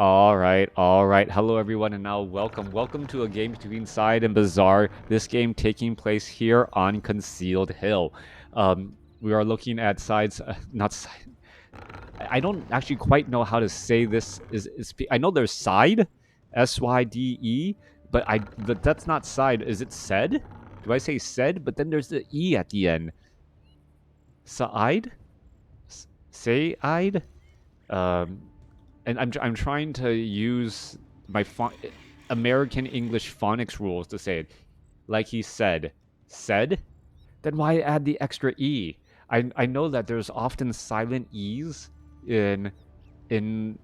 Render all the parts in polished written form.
All right. Hello, everyone, and now welcome to a game between SaiDe and Bizzare. This game taking place here on Concealed Hill. We are looking at sides, not side. I don't actually quite know how to say this. I know there's side, SYDE, but that's not side. Is it said? Do I say said? But then there's the e at the end. Side, Sayide. Um, and I'm trying to use my American English phonics rules to say it. Like he said. Then why add the extra e? I know that there's often silent e's in in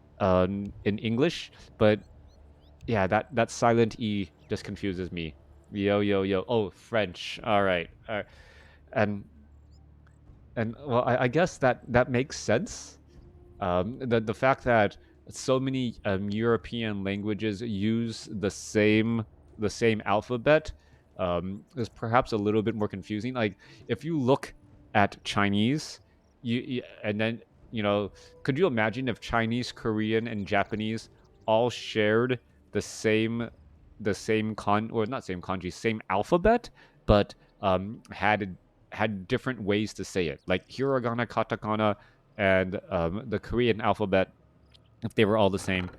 English, but yeah, that silent e just confuses me. Yo. Oh, French. All right. And well, I guess that makes sense. The fact that so many European languages use the same alphabet is perhaps a little bit more confusing. Like if you look at Chinese, and then could you imagine if Chinese, Korean, and Japanese all shared the same or not same kanji, same alphabet, but had different ways to say it, like hiragana, katakana, and the Korean alphabet, if they were all the same,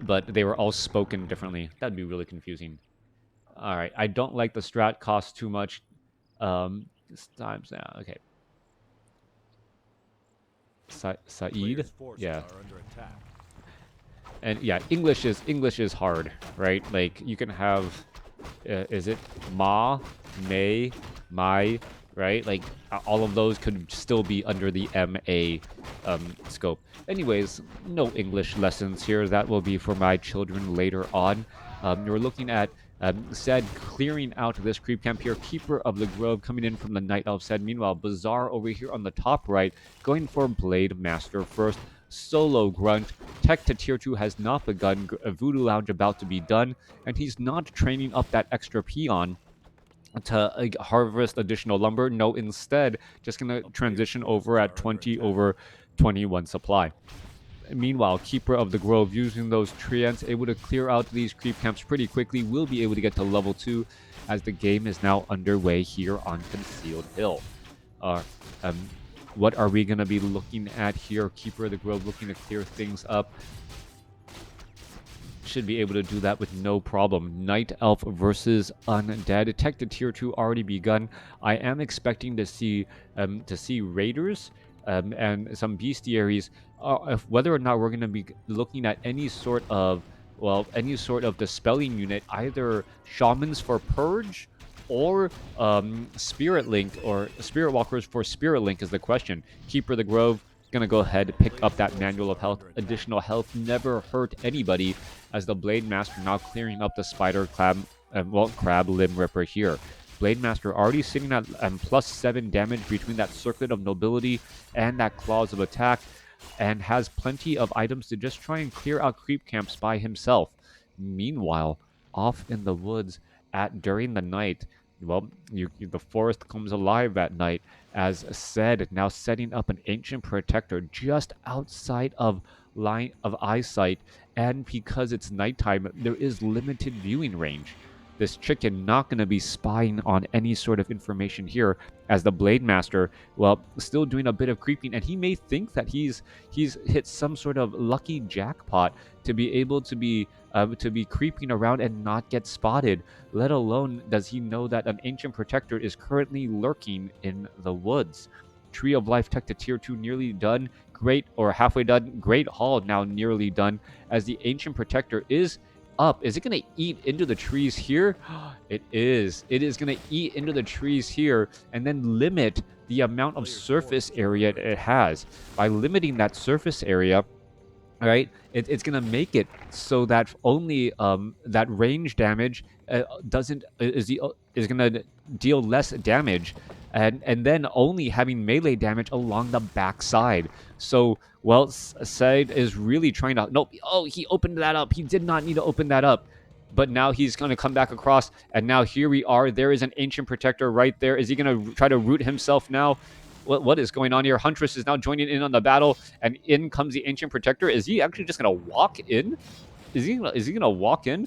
but they were all spoken differently. That'd be really confusing. All right, I don't like the strat cost too much. This times now. Okay. SaiDe, yeah, and yeah, English is hard, right? Like you can have, is it ma, may, my, right? Like all of those could still be under the MA scope. Anyways, no English lessons here. That will be for my children later on. We're looking at said clearing out this creep camp here. Keeper of the Grove coming in from the Night Elf said. Meanwhile, Bizzare over here on the top right, going for Blade Master first. Solo Grunt. Tech to tier 2 has not begun. Voodoo Lounge about to be done. And he's not training up that extra peon to harvest additional lumber. No, instead, just going to transition over at 20 over 21 supply. Meanwhile, Keeper of the Grove using those treants, able to clear out these creep camps pretty quickly, will be able to get to level 2 as the game is now underway here on Concealed Hill. What are we going to be looking at here? Keeper of the Grove looking to clear things up. Should be able to do that with no problem. Night Elf versus Undead. Tech to tier 2 already begun. I am expecting to see raiders and some bestiaries. Whether or not we're going to be looking at any sort of dispelling unit, either shamans for purge or spirit link or spirit walkers for spirit link is the question. Keeper of the Grove gonna go ahead, pick up that manual of health. Additional health never hurt anybody, as the Blade Master now clearing up the spider crab limb ripper here. Blade Master already sitting at +7 damage between that circlet of nobility and that claws of attack, and has plenty of items to just try and clear out creep camps by himself. Meanwhile, off in the woods during the night, the forest comes alive at night, as said, now setting up an ancient protector just outside of line of eyesight, and because it's nighttime, there is limited viewing range. This chicken not going to be spying on any sort of information here, as the Blade Master, still doing a bit of creeping, and he may think that he's hit some sort of lucky jackpot to be able to be creeping around and not get spotted. Let alone does he know that an ancient protector is currently lurking in the woods. Tree of Life tech to tier 2 nearly done. Great, or halfway done. Great Hall now nearly done, as the ancient protector is up. Is it going to eat into the trees here? It is. It is going to eat into the trees here and then limit the amount of surface area it has. By limiting that surface area, right, it's going to make it so that only that range damage is going to deal less damage, and then only having melee damage along the backside. So, SaiDe is really trying to... Nope. Oh, he opened that up. He did not need to open that up. But now he's going to come back across, and now here we are. There is an ancient protector right there. Is he going to try to root himself now? what is going on here? Huntress is now joining in on the battle, and in comes the Ancient Protector. Is he actually just gonna walk in? Is he gonna walk in?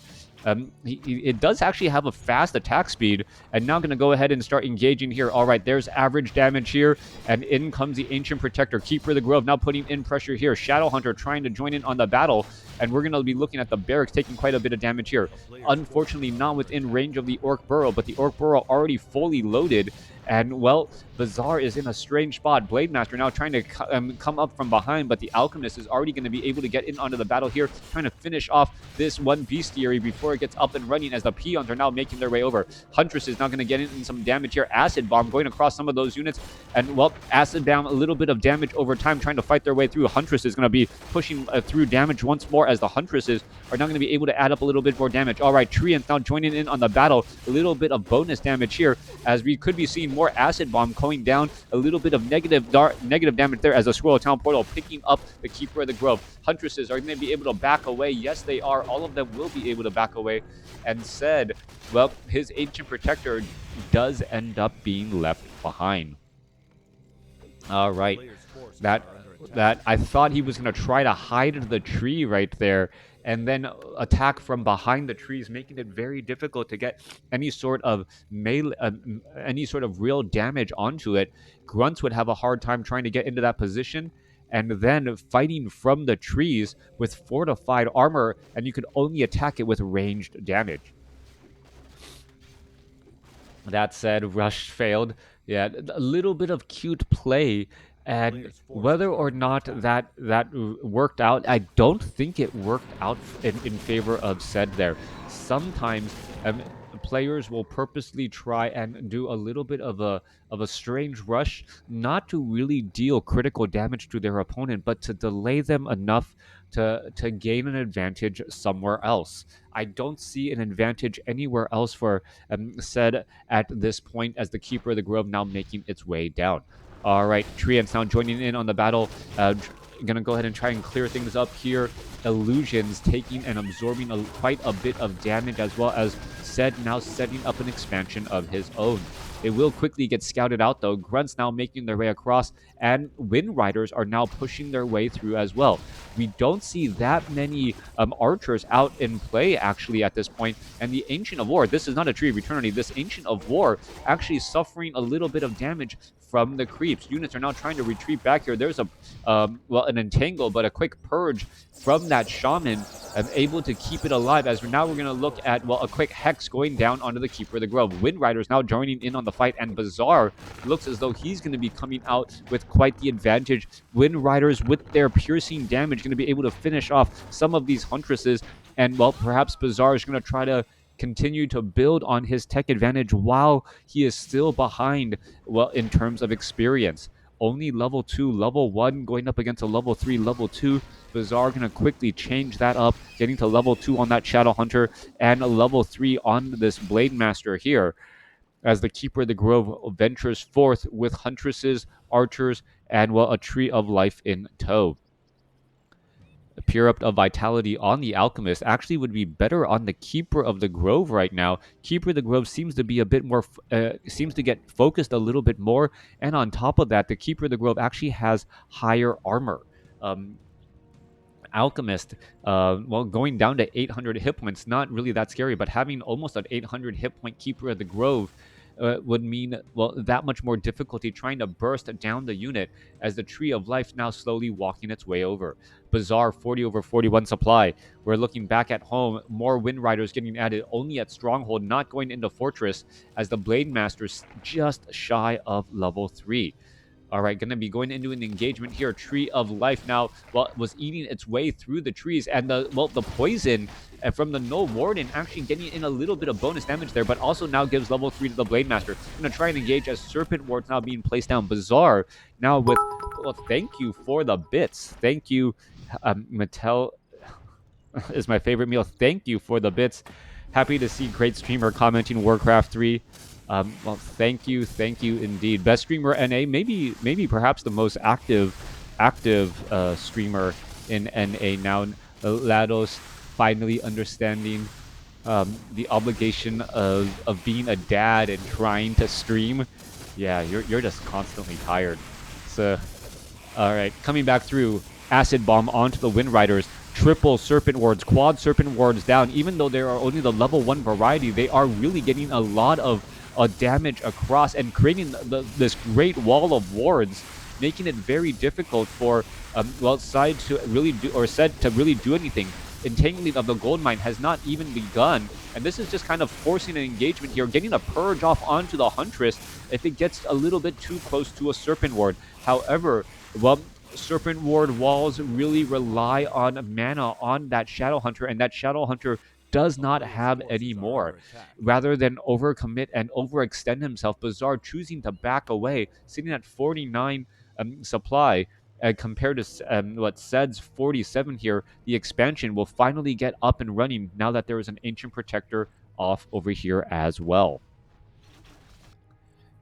It does actually have a fast attack speed, and now gonna go ahead and start engaging here. All right, there's average damage here, and in comes the Ancient Protector. Keeper of the Grove now putting in pressure here. Shadow Hunter trying to join in on the battle, and we're gonna be looking at the barracks taking quite a bit of damage here. Unfortunately, not within range of the Orc Burrow, but the Orc Burrow already fully loaded. And, well, Bizzare is in a strange spot. Blade Master now trying to come up from behind, but the Alchemist is already going to be able to get in onto the battle here, trying to finish off this one Bestiary before it gets up and running as the Peons are now making their way over. Huntress is now going to get in some damage here. Acid Bomb going across some of those units. And, well, Acid Bomb, a little bit of damage over time, trying to fight their way through. Huntress is going to be pushing through damage once more as the Huntresses are now going to be able to add up a little bit more damage. All right, Treants now joining in on the battle. A little bit of bonus damage here as we could be seeing more Acid Bomb going down, a little bit of negative damage there as the Squirrel Town Portal picking up the Keeper of the Grove. Huntresses are going to be able to back away. Yes, they are. All of them will be able to back away. And said, well, his Ancient Protector does end up being left behind. All right. That I thought he was going to try to hide the tree right there and then attack from behind the trees, making it very difficult to get any sort of any sort of real damage onto it. Grunts would have a hard time trying to get into that position, and then fighting from the trees with fortified armor, and you could only attack it with ranged damage. That said, Rush failed. Yeah, a little bit of cute play. And whether or not that worked out, I don't think it worked out in favor of SaiDe there. Sometimes players will purposely try and do a little bit of a strange rush, not to really deal critical damage to their opponent, but to delay them enough to gain an advantage somewhere else. I don't see an advantage anywhere else for SaiDe at this point, as the Keeper of the Grove now making its way down. All right, Treants now joining in on the battle. Gonna go ahead and try and clear things up here. Illusions taking and absorbing quite a bit of damage, as well as SaiDe now setting up an expansion of his own. It will quickly get scouted out, though. Grunts now making their way across, and Wind Riders are now pushing their way through as well. We don't see that many archers out in play, actually, at this point. And the Ancient of War, this is not a Tree of Eternity, this Ancient of War actually suffering a little bit of damage from the creeps. Units are now trying to retreat back here. There's an entangle, but a quick purge from that shaman, able to keep it alive. As now we're going to look at, well, a quick hex going down onto the Keeper of the Grove. Wind Riders now joining in on the fight, and Bizzare looks as though he's going to be coming out with quite the advantage. Wind Riders, with their piercing damage, going to be able to finish off some of these Huntresses, and, well, perhaps Bizzare is going to try to continue to build on his tech advantage while he is still behind, well, in terms of experience. Only level 2, level 1 going up against a level 3, level 2. Bizzare going to quickly change that up, getting to level 2 on that Shadow Hunter and a level 3 on this Blade Master here, as the Keeper of the Grove ventures forth with Huntresses, Archers, and, well, a Tree of Life in tow. The Pure Up of Vitality on the Alchemist actually would be better on the Keeper of the Grove right now. Keeper of the Grove seems to be a bit more, seems to get focused a little bit more. And on top of that, the Keeper of the Grove actually has higher armor. Alchemist, well, going down to 800 hit points, not really that scary, but having almost an 800 hit point Keeper of the Grove would mean, well, that much more difficulty trying to burst down the unit, as the Tree of Life now slowly walking its way over. Bizzare 40/41 supply. We're looking back at home, more Wind Riders getting added only at Stronghold, not going into Fortress, as the Blade Master's just shy of level 3. All right, going to be going into an engagement here. Tree of Life now, well, was eating its way through the trees, and the poison from the Null Warden actually getting in a little bit of bonus damage there, but also now gives level 3 to the Blade Master. Going to try and engage as Serpent Wards now being placed down. Bizzare now with, well, thank you for the bits. Thank you, Mattel is my favorite meal. Thank you for the bits. Happy to see great streamer commenting WarCraft 3. Well, thank you indeed. Best streamer NA, maybe perhaps the most active streamer in NA now. Lados finally understanding the obligation of being a dad and trying to stream. Yeah, you're just constantly tired. That's all right. Coming back through, Acid Bomb onto the Wind Riders. Triple Serpent Wards, quad Serpent Wards down. Even though they are only the level 1 variety, they are really getting a lot of damage across and creating this great wall of wards, making it very difficult for SaiDe to really do, or SaiDe to really do anything. Entangling of the gold mine has not even begun, and this is just kind of forcing an engagement here, getting a purge off onto the Huntress if it gets a little bit too close to a Serpent Ward. However, well, Serpent Ward walls really rely on mana on that Shadow Hunter, and that Shadow Hunter does not have any more. Rather than overcommit and overextend himself, Bizzare choosing to back away, sitting at 49 supply. Compared to SaiDe's 47 here, the expansion will finally get up and running now that there is an Ancient Protector off over here as well.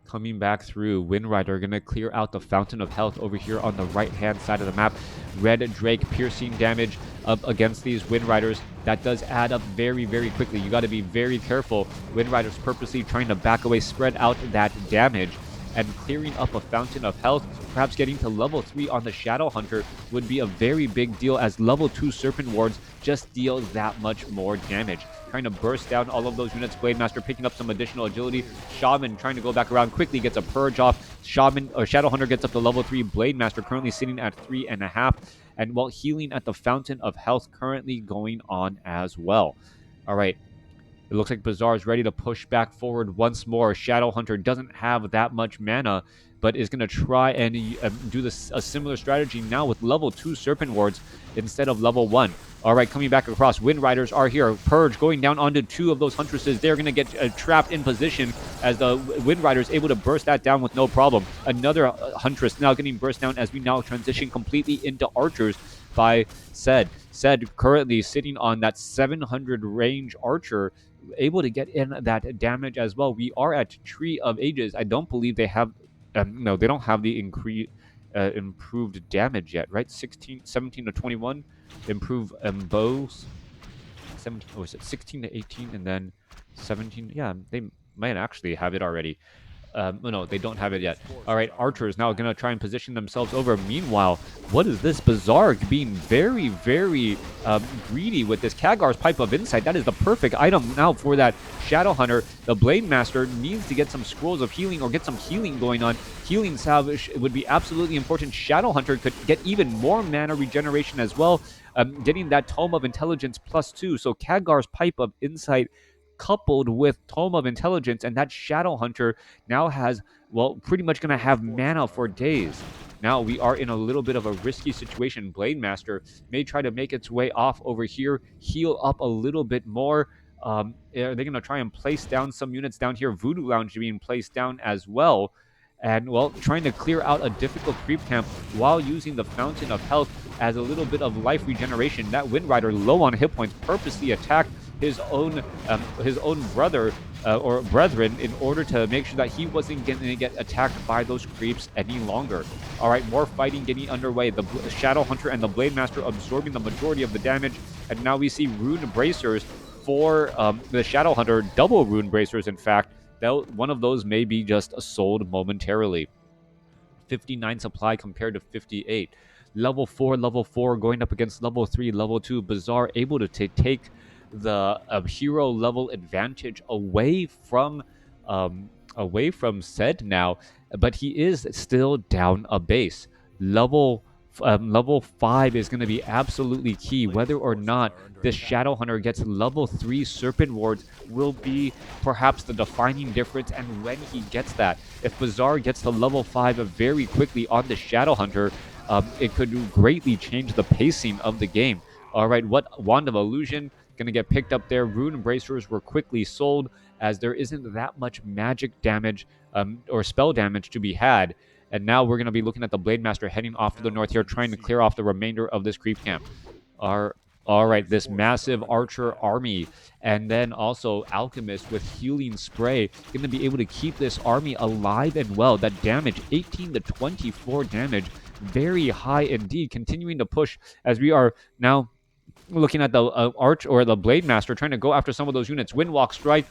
Coming back through, Wind Rider going to clear out the Fountain of Health over here on the right-hand side of the map. Red Drake piercing damage up against these Wind Riders. That does add up very, very quickly. You got to be very careful. Wind Riders purposely trying to back away, spread out that damage, and clearing up a Fountain of Health. Perhaps getting to level 3 on the Shadow Hunter would be a very big deal, as level 2 Serpent Wards just deal that much more damage. Trying to burst down all of those units. Blade Master picking up some additional agility. Shaman trying to go back around quickly, gets a purge off. Shadow Hunter gets up to level 3. Blade Master currently sitting at 3.5. And while healing at the Fountain of Health currently going on as well. All right. It looks like Bizzare is ready to push back forward once more. Shadow Hunter doesn't have that much mana, but is going to try and do a similar strategy now with level 2 Serpent Wards instead of level 1. All right, coming back across. Wind Riders are here. Purge going down onto 2 of those Huntresses. They're going to get trapped in position as the Wind Riders able to burst that down with no problem. Another Huntress now getting burst down as we now transition completely into Archers by SaiDe. SaiDe currently sitting on that 700 range Archer, able to get in that damage as well. We are at Tree of Ages. I don't believe they have no, they don't have the improved damage yet, right? 17 to 21 improve bows. 17, or is it 16 to 18 and then 17? Yeah, they might actually have it already. No, they don't have it yet. All right, Archers now going to try and position themselves over. Meanwhile, what is this? Bizzare being very, very greedy with this Khadgar's Pipe of Insight. That is the perfect item now for that Shadow Hunter. The Blade Master needs to get some scrolls of healing or get some healing going on. Healing salvage would be absolutely important. Shadow Hunter could get even more mana regeneration as well, getting that Tome of Intelligence +2. So Khadgar's Pipe of Insight coupled with Tome of Intelligence, and that Shadow Hunter now has, well, pretty much going to have mana for days. Now we are in a little bit of a risky situation. Blade Master may try to make its way off over here, heal up a little bit more. They're going to try and place down some units down here. Voodoo Lounge being placed down as well. And, well, trying to clear out a difficult creep camp while using the Fountain of Health as a little bit of life regeneration. That Wind Rider, low on hit points, purposely attacked his own brother or brethren in order to make sure that he wasn't going to get attacked by those creeps any longer. All right, more fighting getting underway. The Shadow Hunter and the Blade Master absorbing the majority of the damage. And now we see Rune Bracers for the Shadow Hunter, double Rune Bracers, in fact. One of those may be just sold momentarily. 59 supply compared to 58. Level 4 going up against level 3, level 2. Bizzare able to take the hero level advantage away from SaiDe now, but he is still down a base. Level 5 is going to be absolutely key. Whether or not this Shadow Hunter gets level 3 Serpent Wards will be perhaps the defining difference, and when he gets that. If Bizzare gets to level 5 very quickly on the Shadow Hunter, it could greatly change the pacing of the game. All right, what Wand of Illusion going to get picked up there. Rune Bracers were quickly sold as there isn't that much magic damage or spell damage to be had. And now we're going to be looking at the Blade Master heading off to the north here, trying to clear off the remainder of this creep camp. All right, this massive Archer army, and then also Alchemist with Healing Spray, going to be able to keep this army alive and well. That damage, 18 to 24 damage, very high indeed. Continuing to push as we are now looking at the Arch or the Blade Master trying to go after some of those units. Windwalk strike,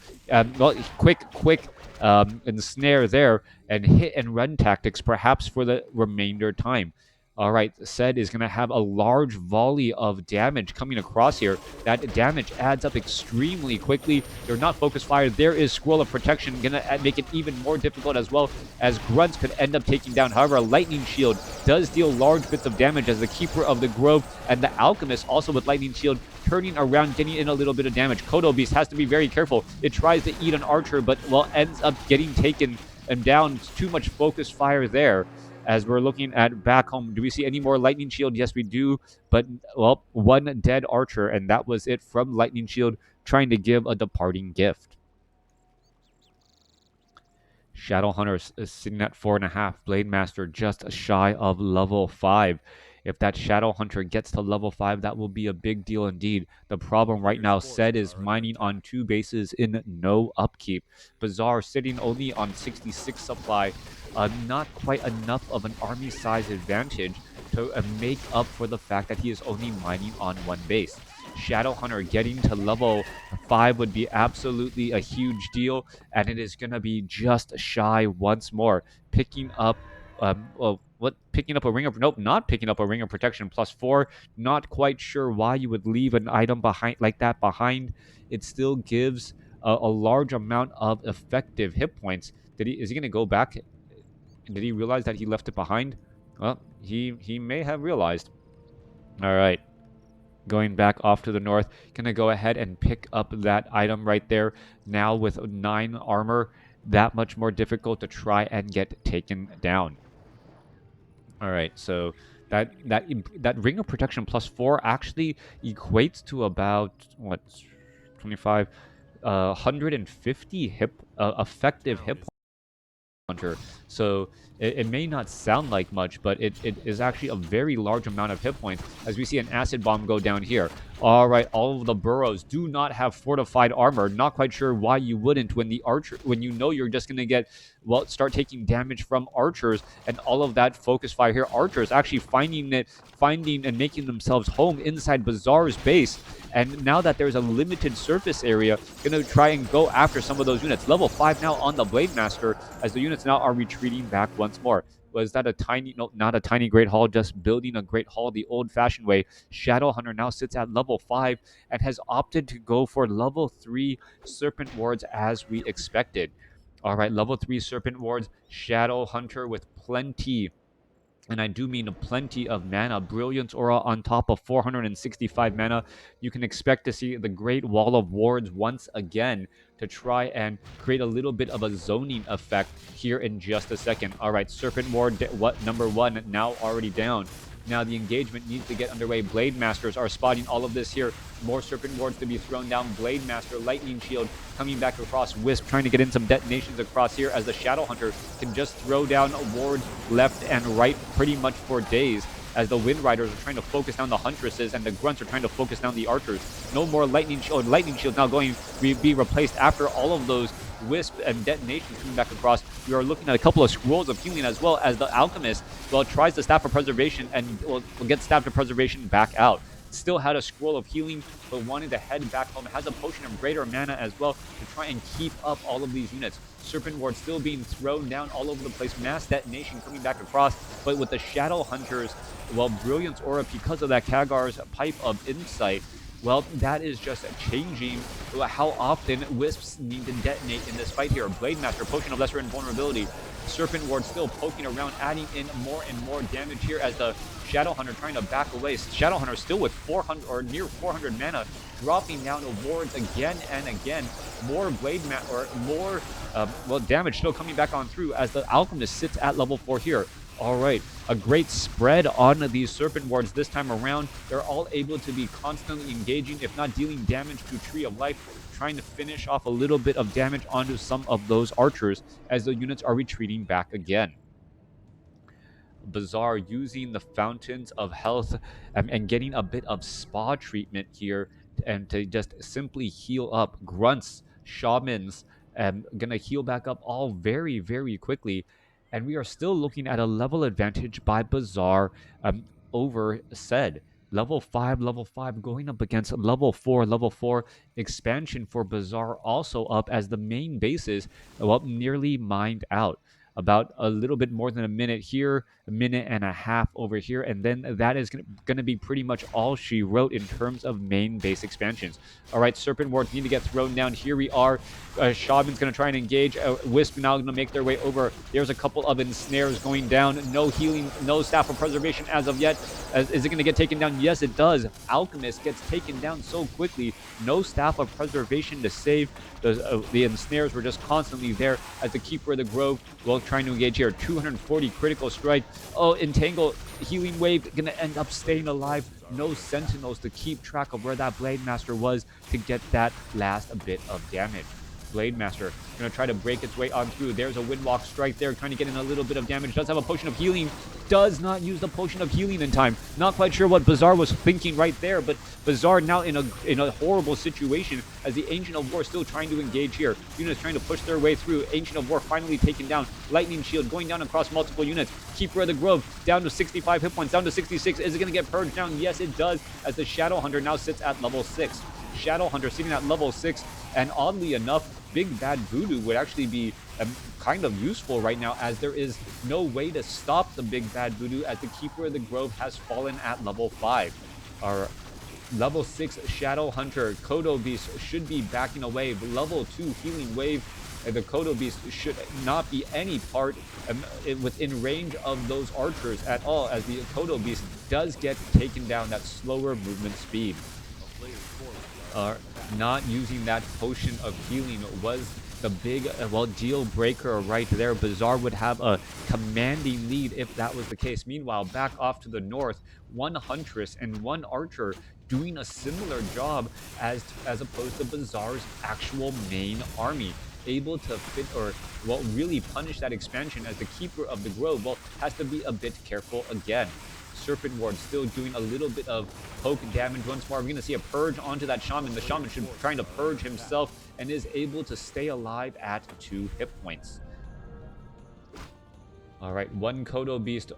well, quick ensnare there, and hit and run tactics perhaps for the remainder time. All right, SaiDe is going to have a large volley of damage coming across here. That damage adds up extremely quickly. They're not focus fire. There is Scroll of Protection, going to make it even more difficult as well, as Grunts could end up taking down. However, a Lightning Shield does deal large bits of damage as the Keeper of the Grove and the Alchemist also with Lightning Shield turning around, getting in a little bit of damage. Kodo Beast has to be very careful. It tries to eat an Archer, but, well, ends up getting taken and down. Too much focus fire there. As we're looking at back home, do we see any more Lightning Shield? Yes, we do. But, well, one dead Archer, and that was it from Lightning Shield trying to give a departing gift. Shadowhunter is sitting at 4.5. Blade Master just shy of level 5. If that Shadowhunter gets to level 5, that will be a big deal indeed. The problem right now, SaiDe is mining on 2 bases in no upkeep. Bizzare sitting only on 66 supply. Not quite enough of an army size advantage to make up for the fact that he is only mining on 1 base. Shadowhunter getting to level 5 would be absolutely a huge deal, and it is going to be just shy once more. Picking up, picking up a ring of, nope, not picking up a ring of protection +4. Not quite sure why you would leave an item behind like that behind. It still gives a large amount of effective hit points. Is he going to go back? Did he realize that he left it behind? Well, he may have realized. All right. Going back off to the north, gonna go ahead and pick up that item right there. Now with 9 armor, that much more difficult to try and get taken down. All right, so that ring of protection +4 actually equates to about what, 25, 150 effective hit points. Hunter. So it may not sound like much, but it is actually a very large amount of hit points as we see an acid bomb go down here. All right, all of the burrows do not have fortified armor. Not quite sure why you wouldn't when the archer, when you know you're just going to get, well, start taking damage from archers and all of that focus fire here. Archers actually finding and making themselves home inside Bizzare's base. And now that there's a limited surface area, going to try and go after some of those units. Level 5 now on the Blade Master as the units now are retreating back once more. Was that a tiny, no, not a tiny Great Hall, just building a Great Hall the old-fashioned way. Shadowhunter now sits at level 5 and has opted to go for level 3 Serpent Wards as we expected. All right, level 3 Serpent Wards, Shadowhunter with plenty, and I do mean plenty of mana. Brilliance Aura on top of 465 mana. You can expect to see the Great Wall of Wards once again to try and create a little bit of a zoning effect here in just a second. All right, Serpent Ward, number 1, now already down. Now the engagement needs to get underway. Blade Masters are spotting all of this here. More Serpent Wards to be thrown down. Blade Master, Lightning Shield coming back across. Wisp trying to get in some detonations across here as the Shadowhunter can just throw down wards left and right pretty much for days as the Wind Riders are trying to focus down the Huntresses and the Grunts are trying to focus down the Archers. No more Lightning Shield. Lightning Shield now going to be replaced after all of those Wisp and detonations coming back across. We are looking at a couple of scrolls of healing as well as the Alchemist, well, tries the Staff of Preservation and will get Staff of Preservation back out. Still had a scroll of healing, but wanted to head back home. Has a potion of greater mana as well to try and keep up all of these units. Serpent Ward still being thrown down all over the place. Mass detonation coming back across, but with the Shadow Hunters, well, Brilliance Aura, because of that Kagar's Pipe of Insight, well, that is just changing how often Wisps need to detonate in this fight here. Blade Master, Potion of Lesser Invulnerability. Serpent Ward still poking around, adding in more and more damage here as the Shadowhunter trying to back away. Shadowhunter still with 400 or near 400 mana, dropping down to wards again and again. More damage still coming back on through as the Alchemist sits at level 4 here. All right, a great spread on these Serpent Wards this time around. They're all able to be constantly engaging, if not dealing damage to Tree of Life, trying to finish off a little bit of damage onto some of those archers as the units are retreating back again. Bizzare using the Fountains of Health and getting a bit of spa treatment here and to just simply heal up. Grunts, Shamans, gonna heal back up all very, very quickly. And we are still looking at a level advantage by Bizzare over SaiDe. Level 5 going up against level 4 expansion for Bizzare also up as the main bases, well, nearly mined out. About a little bit more than a minute here, a minute and a half over here, and then that is going to be pretty much all she wrote in terms of main base expansions. All right, Serpent Wards need to get thrown down. Here we are. Shaman's going to try and engage. Wisp now going to make their way over. There's a couple of ensnares going down. No healing, no Staff of Preservation as of yet. Is it going to get taken down? Yes, it does. Alchemist gets taken down so quickly. No Staff of Preservation to save. The ensnares were just constantly there as the Keeper of the Grove, well, trying to engage here. 240 critical strike. Oh, Entangle, Healing Wave, going to end up staying alive. No Sentinels to keep track of where that Blade Master was to get that last bit of damage. Blade Master going to try to break its way on through. There's a Windwalk strike there, trying to get in a little bit of damage. Does have a Potion of Healing. Does not use the Potion of Healing in time. Not quite sure what Bizzare was thinking right there, but Bizzare now in a horrible situation as the Ancient of War still trying to engage here. Units trying to push their way through. Ancient of War finally taken down. Lightning Shield going down across multiple units. Keeper of the Grove down to 65 hit points, down to 66. Is it going to get purged down? Yes, it does, as the Shadow Hunter now sits at level 6. Shadow Hunter sitting at level 6, and oddly enough, Big Bad Voodoo would actually be kind of useful right now, as there is no way to stop the Big Bad Voodoo, as the Keeper of the Grove has fallen at level 5. Our level 6 Shadow Hunter Kodo Beast should be backing away. Level 2 Healing Wave, the Kodo Beast should not be any part within range of those archers at all, as the Kodo Beast does get taken down that slower movement speed. Not using that Potion of Healing was the big, deal breaker right there. Bizzare would have a commanding lead if that was the case. Meanwhile, back off to the north, one Huntress and one Archer doing a similar job as opposed to Bizzare's actual main army. Able to fit, or really punish that expansion, as the Keeper of the Grove, has to be a bit careful again. Serpent Ward still doing a little bit of poke damage once more. We're going to see a purge onto that Shaman. The Shaman should be trying to purge himself and is able to stay alive at 2 hit points. All right, one Kodo Beast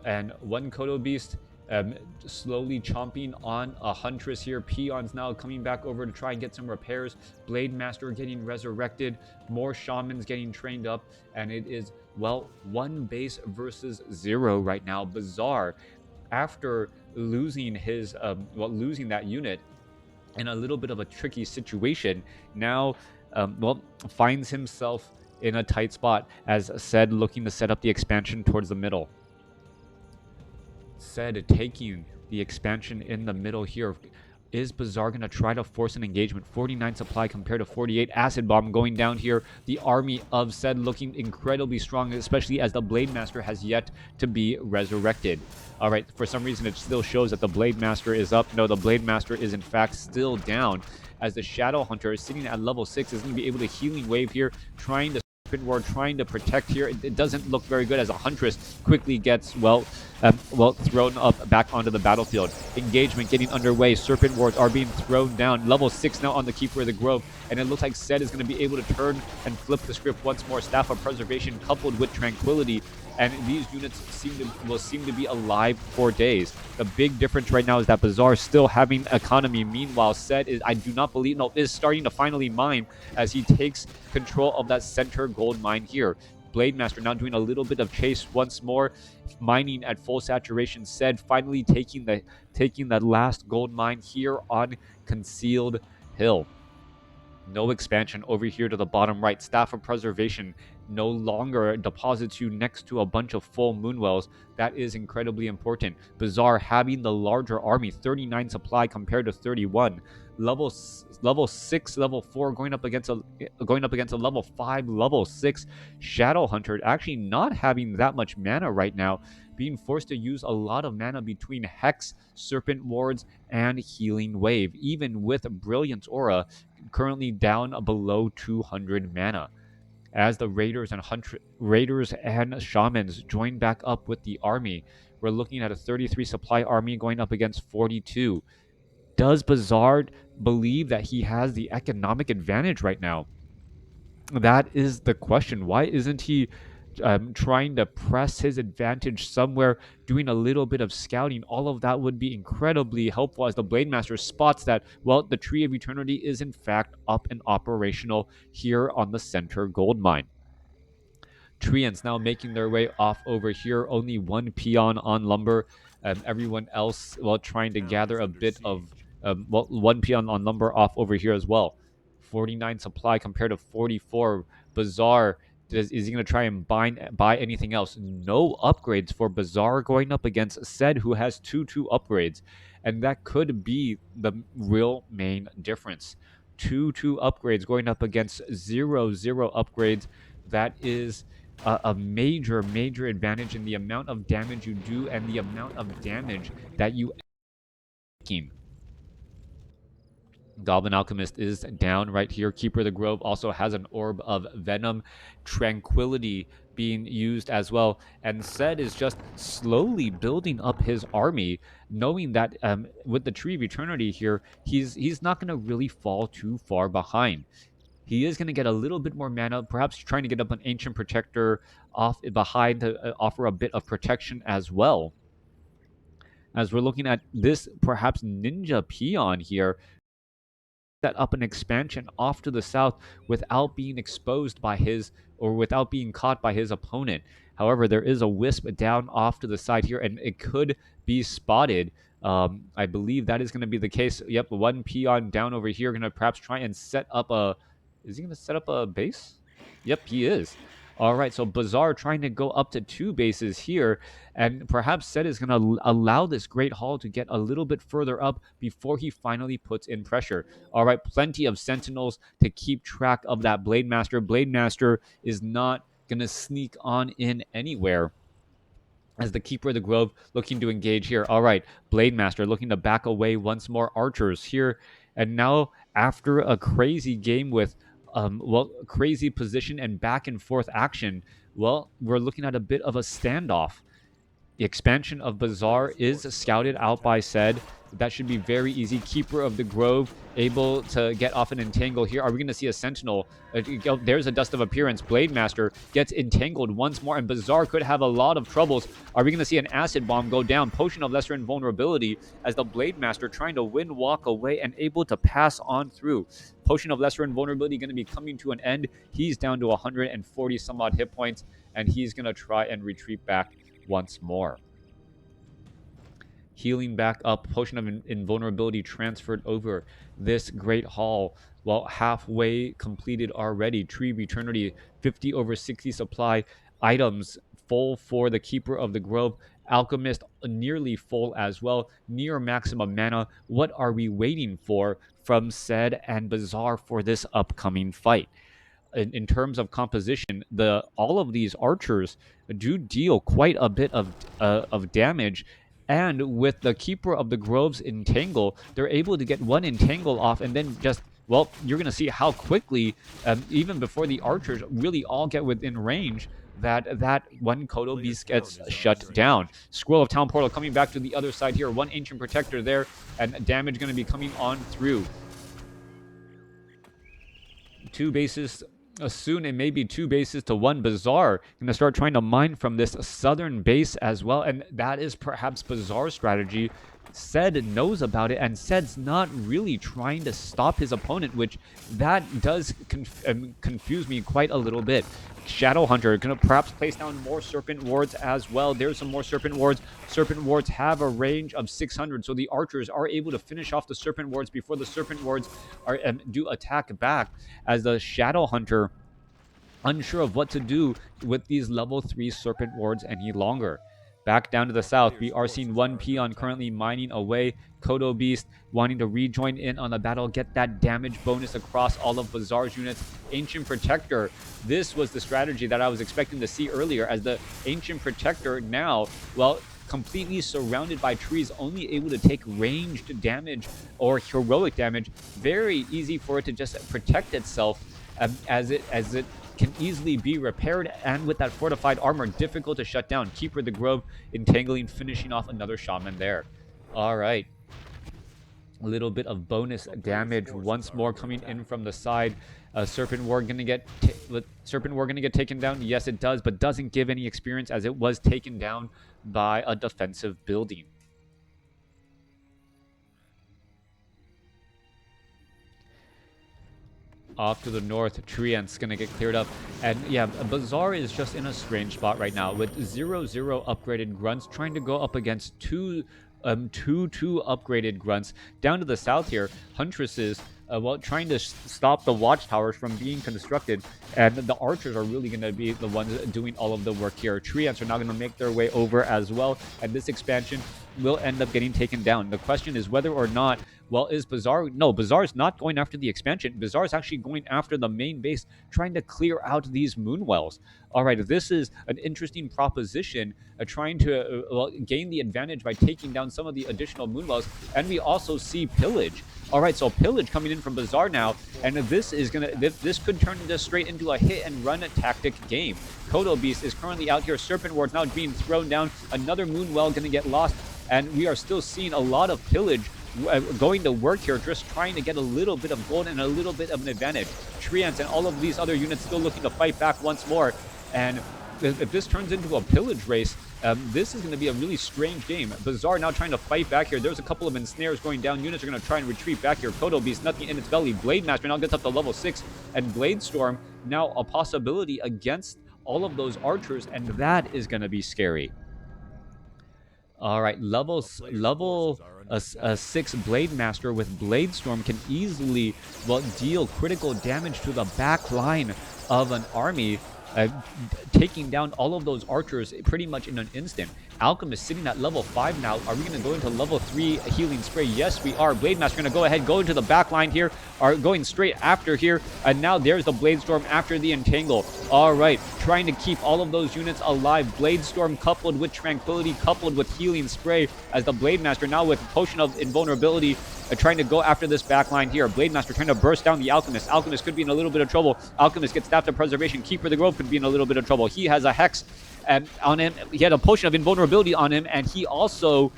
slowly chomping on a Huntress here. Peons now coming back over to try and get some repairs. Blade Master getting resurrected. More Shamans getting trained up. And it is, one base versus 0 right now. Bizzare, after losing his losing that unit in a little bit of a tricky situation, now finds himself in a tight spot, as SaiDe looking to set up the expansion towards the middle. SaiDe taking the expansion in the middle here. Is Bizzare going to try to force an engagement? 49 supply compared to 48. Acid Bomb going down here. The army of SaiDe looking incredibly strong, especially as the Blade Master has yet to be resurrected. All right, for some reason it still shows that the Blade Master is up. No, the Blade Master is in fact still down, as the Shadow Hunter is sitting at level 6, is going to be able to Healing Wave here, trying to trying to protect here. It doesn't look very good, as a Huntress quickly gets thrown up back onto the battlefield. Engagement getting underway. Serpent Wards are being thrown down. Level 6 now on the Keeper of the Grove, and it looks like SaiDe is going to be able to turn and flip the script once more. Staff of Preservation coupled with Tranquility, and these units will seem to be alive for days. The big difference right now is that Bizzare still having economy. Meanwhile, SaiDe is starting to finally mine, as he takes control of that center gold mine here. Blade Master now doing a little bit of chase once more, mining at full saturation. SaiDe finally taking that last gold mine here on Concealed Hill. No expansion over here to the bottom right. Staff of Preservation no longer deposits you next to a bunch of full Moonwells. That is incredibly important. Bizzare having the larger army, 39 supply compared to 31. Level 6, level 4 going up against a level 5, level 6 Shadow Hunter, actually not having that much mana right now, being forced to use a lot of mana between Hex, Serpent Wards, and Healing Wave, even with Brilliant Aura currently down below 200 mana. As the Raiders and Shamans join back up with the army, we're looking at a 33 supply army going up against 42. Does Bizzare believe that he has the economic advantage right now? That is the question. Why isn't he trying to press his advantage somewhere, doing a little bit of scouting. All of that would be incredibly helpful as the Blade Master spots that, well, the Tree of Eternity is in fact up and operational here on the center gold mine. Treants now making their way off over here. Only one peon on lumber. Everyone else, well, trying to gather a bit of, well, one peon on lumber off over here as well. 49 supply compared to 44. Bizzare, is he going to try and buy anything else? No upgrades for Bizzare going up against SaiDe, who has 2 upgrades. And that could be the real main difference. 2 upgrades going up against 0 upgrades. That is a major advantage in the amount of damage you do and the amount of damage that you making. Goblin Alchemist is down right here. Keeper of the Grove also has an Orb of Venom. Tranquility being used as well. And SaiDe is just slowly building up his army, knowing that with the Tree of Eternity here, he's not going to really fall too far behind. He is going to get a little bit more mana, perhaps trying to get up an Ancient Protector off behind to offer a bit of protection as well. As we're looking at this perhaps Ninja Peon here, set up an expansion off to the south without being exposed by his, or without being caught by his opponent. However, there is a Wisp down off to the side here, and it could be spotted. I believe that is going to be the case. Yep, one peon down over here, going to perhaps try and set up a... Is he going to set up a base? Yep, he is. All right, so Bizzare trying to go up to 2 bases here, and perhaps SaiDe is going to allow this Great Hall to get a little bit further up before he finally puts in pressure. All right, plenty of Sentinels to keep track of that Blade Master. Blade Master is not going to sneak on in anywhere, as the Keeper of the Grove looking to engage here. All right, Blade Master looking to back away once more. Archers here, and now after a crazy game with well, crazy position and back and forth action, well, we're looking at a bit of a standoff. The expansion of Bizzare is scouted out by SaiDe. That should be very easy. Keeper of the Grove able to get off an entangle here. Are we going to see a Sentinel? There's a Dust of Appearance. Blade Master gets entangled once more, and Bizzare could have a lot of troubles. Are we going to see an Acid Bomb go down? Potion of Lesser Invulnerability as the Blade Master trying to win walk away and able to pass on through. Potion of Lesser Invulnerability going to be coming to an end. He's down to 140 some odd hit points, and he's going to try and retreat back once more. Healing back up, Potion of Invulnerability transferred over this Great Hall. Well, halfway completed already. Tree of Eternity, 50 over 60 supply. Items full for the Keeper of the Grove. Alchemist nearly full as well. Near maximum mana. What are we waiting for from SaiDe and Bizzare for this upcoming fight? In terms of composition, all of these archers do deal quite a bit of damage. And with the Keeper of the Grove's Entangle, they're able to get one Entangle off and then just, well, you're going to see how quickly, even before the archers really all get within range, that one Kodo Beast gets shut down. Scroll of Town Portal coming back to the other side here. One Ancient Protector there, and damage going to be coming on through. 2 bases... soon it may be 2 bases to 1. Bizzare going to start trying to mine from this southern base as well, and that is perhaps Bizzare's strategy. SaiDe knows about it, and SaiDe's not really trying to stop his opponent, which that does confuse me quite a little bit. Shadow Hunter going to perhaps place down more Serpent Wards as well. There's some more Serpent Wards. Serpent Wards have a range of 600, so the archers are able to finish off the Serpent Wards before the Serpent Wards are do attack back, as the Shadow Hunter unsure of what to do with these level 3 Serpent Wards any longer. Back down to the south, we are seeing one peon currently mining away. Kodo Beast wanting to rejoin in on the battle, get that damage bonus across all of Bizzare's units. Ancient Protector, this was the strategy that I was expecting to see earlier, as the Ancient Protector now, well, completely surrounded by trees, only able to take ranged damage or heroic damage. Very easy for it to just protect itself, as it can easily be repaired, and with that fortified armor, difficult to shut down. Keeper of the Grove entangling, finishing off another shaman there. All right. A little bit of bonus damage once more coming in from the side. Serpent Ward gonna get taken down. Yes, it does, but doesn't give any experience as it was taken down by a defensive building. Off to the north, Trient's gonna get cleared up. And yeah, Bizzare is just in a strange spot right now with 0-0 upgraded grunts trying to go up against two upgraded grunts. Down to the south here, Huntresses trying to stop the watchtowers from being constructed, and the archers are really going to be the ones doing all of the work here. Treants are now going to make their way over as well, and this expansion will end up getting taken down. The question is whether or not, well, is Bizzare... No, Bizzare is not going after the expansion. Bizzare is actually going after the main base, trying to clear out these moonwells. All right, this is an interesting proposition, trying to gain the advantage by taking down some of the additional moonwells, and we also see pillage. All right, so pillage coming in from Bizzare now, and this could turn straight into a hit and run tactic game. Kodo Beast is currently out here. Serpent Ward's now being thrown down. Another moonwell going to get lost, and we are still seeing a lot of pillage going to work here, just trying to get a little bit of gold and a little bit of an advantage. Treants and all of these other units still looking to fight back once more, and if this turns into a pillage race, this is going to be a really strange game. Bizzare now trying to fight back here. There's a couple of ensnares going down. Units are going to try and retreat back here. Kodo Beast, nothing in its belly. Blade Master now gets up to level 6. And Blade Storm now a possibility against all of those archers. And that is going to be scary. All right, level 6 Blade Master with Blade Storm can easily, well, deal critical damage to the back line of an army. Taking down all of those archers pretty much in an instant. Alchemist sitting at level 5 now. Are we going to go into level 3 healing spray? Yes, we are. Blade Master going to go ahead, go into the back line here. Are going straight after here. And now there's the Blade Storm after the Entangle. All right, trying to keep all of those units alive. Blade Storm coupled with Tranquility, coupled with healing spray, as the Blade Master now with Potion of Invulnerability trying to go after this back line here. Blade Master trying to burst down the Alchemist. Alchemist could be in a little bit of trouble. Alchemist gets Staff of Preservation. Keeper of the Grove could be in a little bit of trouble. He has a Hex on him. He had a Potion of Invulnerability on him, and he also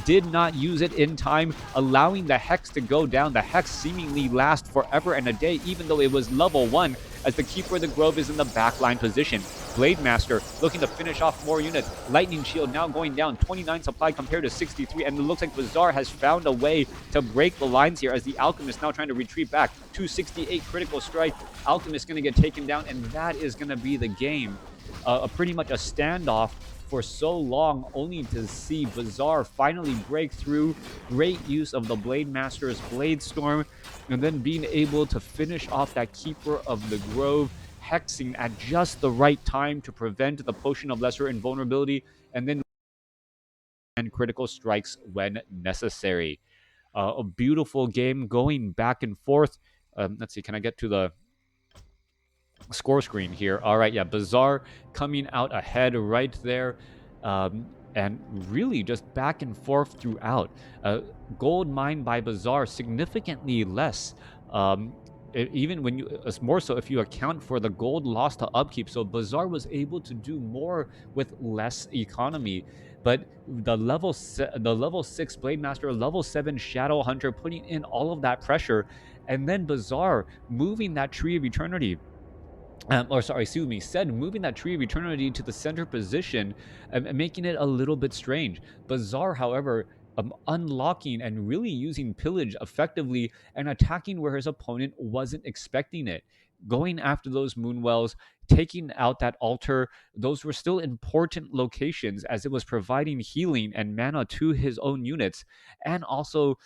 did not use it in time, allowing the Hex to go down. The Hex seemingly last forever and a day, even though it was level 1, as the Keeper of the Grove is in the backline position. Blade Master looking to finish off more units. Lightning Shield now going down, 29 supply compared to 63, and it looks like Bizzare has found a way to break the lines here, as the Alchemist now trying to retreat back. 268 critical strike. Alchemist going to get taken down, and that is going to be the game. Pretty much a standoff for so long, only to see Bizzare finally break through. Great use of the Blade Master's Blade Storm, and then being able to finish off that Keeper of the Grove, hexing at just the right time to prevent the Potion of Lesser Invulnerability, and then critical strikes when necessary. A beautiful game going back and forth. Let's see, can I get to the score screen here? All right, yeah, Bizzare coming out ahead right there, and really just back and forth throughout. Gold mined by Bizzare significantly less, even when you, more so if you account for the gold lost to upkeep. So Bizzare was able to do more with less economy. But the level 6 Blade Master, level 7 Shadow Hunter putting in all of that pressure, and then Bizzare moving that Tree of Eternity. Moving that Tree of Eternity to the center position, making it a little bit strange. Bizzare, however, unlocking and really using pillage effectively and attacking where his opponent wasn't expecting it. Going after those moonwells, taking out that altar, those were still important locations, as it was providing healing and mana to his own units, and also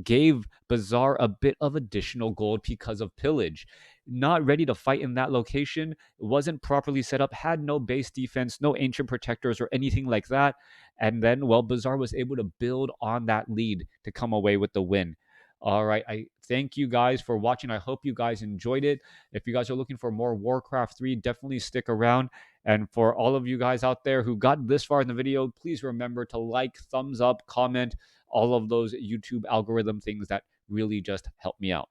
gave Bizzare a bit of additional gold because of pillage. Not ready to fight in that location, wasn't properly set up, had no base defense, no ancient protectors or anything like that. And then, well, Bizzare was able to build on that lead to come away with the win. All right, I thank you guys for watching. I hope you guys enjoyed it. If you guys are looking for more WarCraft 3, definitely stick around. And for all of you guys out there who got this far in the video, please remember to like, thumbs up, comment, all of those YouTube algorithm things that really just help me out.